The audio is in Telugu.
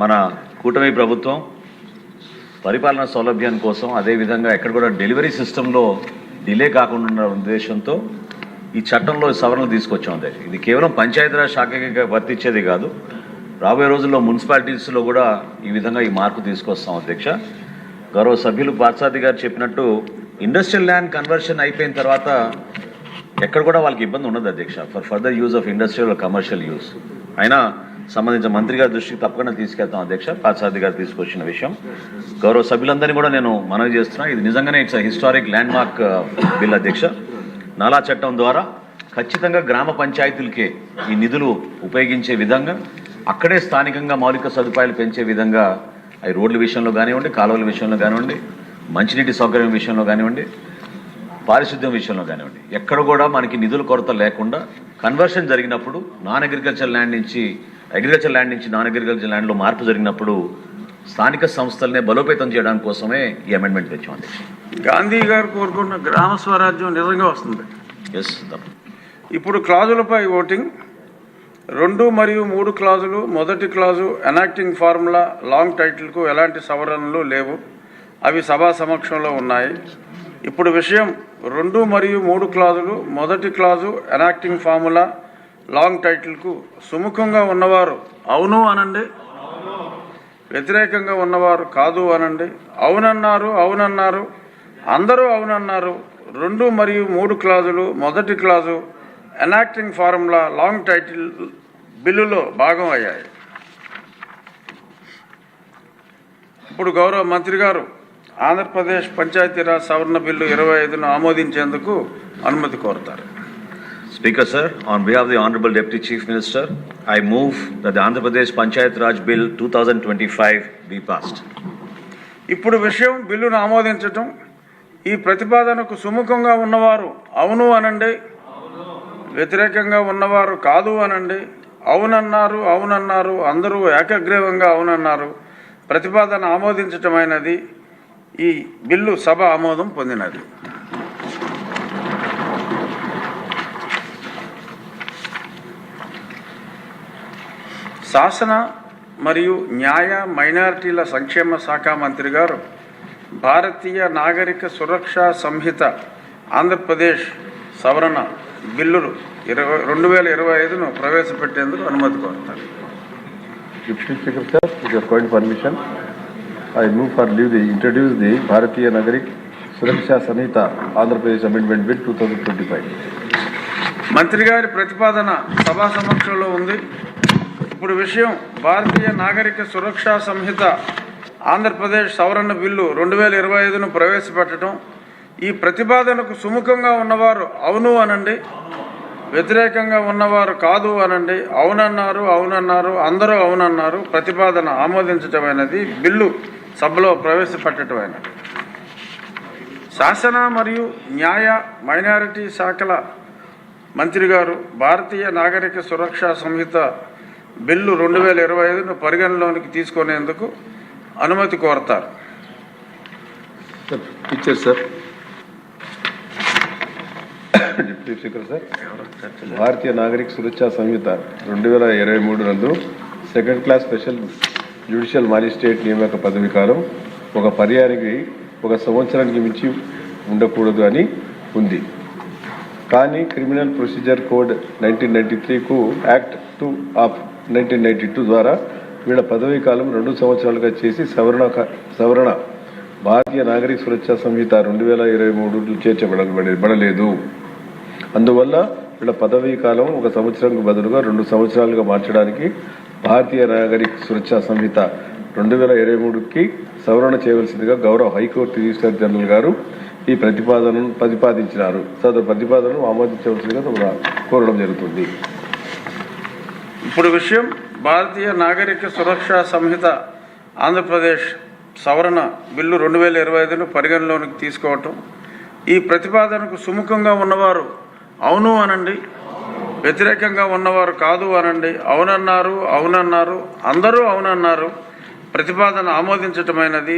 మన కూటమి ప్రభుత్వం పరిపాలన సౌలభ్యం కోసం అదేవిధంగా ఎక్కడ కూడా డెలివరీ సిస్టంలో డిలే కాకుండా ఉన్న ఉద్దేశంతో ఈ చట్టంలో సవరణలు తీసుకొచ్చాం. అదే ఇది కేవలం పంచాయతీరాజ్ శాఖకి వర్తించేది కాదు, రాబోయే రోజుల్లో మున్సిపాలిటీస్లో కూడా ఈ విధంగా ఈ మార్పు తీసుకొస్తాం. అధ్యక్ష, గౌరవ సభ్యులు పార్థసారథి గారు చెప్పినట్టు ఇండస్ట్రియల్ ల్యాండ్ కన్వర్షన్ అయిపోయిన తర్వాత ఎక్కడ కూడా వాళ్ళకి ఇబ్బంది ఉండదు అధ్యక్ష, for further use of industrial commercial use. అయినా సంబంధించిన మంత్రి గారి దృష్టికి తప్పకుండా తీసుకెళ్తాం అధ్యక్ష. పార్థసారథి గారు తీసుకొచ్చిన విషయం గౌరవ సభ్యులందరినీ కూడా నేను మనవి చేస్తున్నా, ఇది నిజంగానే it's historic land mark bill అధ్యక్ష. నాలా చట్టం ద్వారా ఖచ్చితంగా గ్రామ పంచాయతీలకే ఈ నిధులు ఉపయోగించే విధంగా, అక్కడే స్థానికంగా మౌలిక సదుపాయాలు పెంచే విధంగా, అవి రోడ్ల విషయంలో కానివ్వండి, కాలువల విషయంలో కానివ్వండి, మంచినీటి సౌకర్యం విషయంలో కానివ్వండి, పారిశుద్ధ్యం విషయంలో కానివ్వండి, ఎక్కడ కూడా మనకి నిధుల కొరత లేకుండా కన్వర్షన్ జరిగినప్పుడు నాన్ అగ్రికల్చర్ ల్యాండ్ నుంచి నాన్ అగ్రికల్చర్ ల్యాండ్లో మార్పు జరిగినప్పుడు స్థానిక సంస్థలనే బలోపేతం చేయడానికి కోసమే ఈ అమెండ్మెంట్ తెచ్చాం అధ్యక్ష. గాంధీ గారు కోరుకున్న గ్రామ స్వరాజ్యం నిజంగా వస్తుంది. ఎస్. ఇప్పుడు క్లాజులపై ఓటింగ్. 2 మరియు 3 క్లాజులు. మొదటి క్లాజు ఎనాక్టింగ్ ఫార్ములా లాంగ్ టైటిల్కు ఎలాంటి సవరణలు లేవు, అవి సభా సమక్షంలో ఉన్నాయి. ఇప్పుడు విషయం 2 మరియు 3 క్లాజులు. మొదటి క్లాజు ఎనాక్టింగ్ ఫార్ములా లాంగ్ టైటిల్కు సుముఖంగా ఉన్నవారు అవును అనండి, వ్యతిరేకంగా ఉన్నవారు కాదు అనండి. అవునన్నారు, అందరూ అవునన్నారు. 2 మరియు 3 క్లాజులు మొదటి clause enacting formula long title బిల్లులో భాగం అయ్యాయి. ఇప్పుడు గౌరవ మంత్రి గారు ఆంధ్రప్రదేశ్ పంచాయతీరాజ్ సవరణ బిల్లు 25ను ఆమోదించేందుకు అనుమతి కోరుతారు. Speaker sir, on behalf of the Honorable Deputy Chief Minister, I move that the Andhra Pradesh Panchayat Raj Bill 2025 be passed. ఇప్పుడు విషయం బిల్లును ఆమోదించటం. ఈ ప్రతిపాదనకు సుముఖంగా ఉన్నవారు అవును అనండి, వ్యతిరేకంగా ఉన్నవారు కాదు అనండి. అవునన్నారు, అందరూ ఏకగ్రీవంగా అవునన్నారు. ప్రతిపాదన ఆమోదించటమైనది. ఈ బిల్లు సభ ఆమోదం పొందినది. శాసన మరియు న్యాయ మైనారిటీల సంక్షేమ శాఖ మంత్రి గారు భారతీయ నాగరిక సురక్షా సంహిత ఆంధ్రప్రదేశ్ సవరణ బిల్లు 2025ను ప్రవేశపెట్టేందుకు అనుమతి కోరుతారు. Deputy Speaker sir, with your kind permission, I move for leave to introduce the Bharatiya Nagarik Suraksha Samhita Andhra Pradesh Amendment Bill 2025. మంత్రి గారి ప్రతిపాదన సభా సమక్షంలో ఉంది. ఇప్పుడు విషయం భారతీయ నాగరిక సురక్షా సంహిత ఆంధ్రప్రదేశ్ సవరణ బిల్లు 2025ను ప్రవేశపెట్టడం. ఈ ప్రతిపాదనకు సుముఖంగా ఉన్నవారు అవును అనండి, వ్యతిరేకంగా ఉన్నవారు కాదు అనండి. అవునన్నారు, అందరూ అవునన్నారు. ప్రతిపాదన ఆమోదించటమైనది. బిల్లు సభలో ప్రవేశపెట్టటమైనది. శాసన మరియు న్యాయ మైనారిటీ శాఖల మంత్రి గారు భారతీయ నాగరిక సురక్షా సంహిత బిల్లు 2025ను పరిగణలోనికి తీసుకునేందుకు అనుమతి కోరతారు. Picture sir. Deputy Speaker sir, Bharatiya Nagarik సురక్షా సంహిత 2023 నందు second class special judicial magistrate నియామక పదవి కాలం ఒక పర్యాయానికి 1 సంవత్సరానికి మించి ఉండకూడదు అని ఉంది. కానీ క్రిమినల్ ప్రొసీజర్ కోడ్ 1993కు యాక్ట్ 2 ఆఫ్ 1992 ద్వారా వీళ్ళ పదవీ కాలం 2 సంవత్సరాలుగా చేసి సవరణ భారతీయ నాగరిక సురక్షా సంహిత 2023 చేర్చబడలేదు. అందువల్ల వీళ్ళ పదవీ కాలం 1 సంవత్సరానికి బదులుగా 2 సంవత్సరాలుగా మార్చడానికి భారతీయ నాగరిక సురక్షా సంహిత 2023కి సవరణ చేయవలసిందిగా గౌరవ హైకోర్టు రిజిస్ట్రార్ జనరల్ గారు ఈ ప్రతిపాదనను ప్రతిపాదించినారు. సదరు ప్రతిపాదనను ఆమోదించవలసిందిగా కోరడం జరుగుతుంది. ఇప్పుడు విషయం భారతీయ నాగరిక సురక్షా సంహిత ఆంధ్రప్రదేశ్ సవరణ బిల్లు 2025ను పరిగణలోనికి తీసుకోవటం. ఈ ప్రతిపాదనకు సుముఖంగా ఉన్నవారు అవును అనండి, వ్యతిరేకంగా ఉన్నవారు కాదు అనండి. అవునన్నారు, అందరూ అవునన్నారు. ప్రతిపాదన ఆమోదించటమైనది.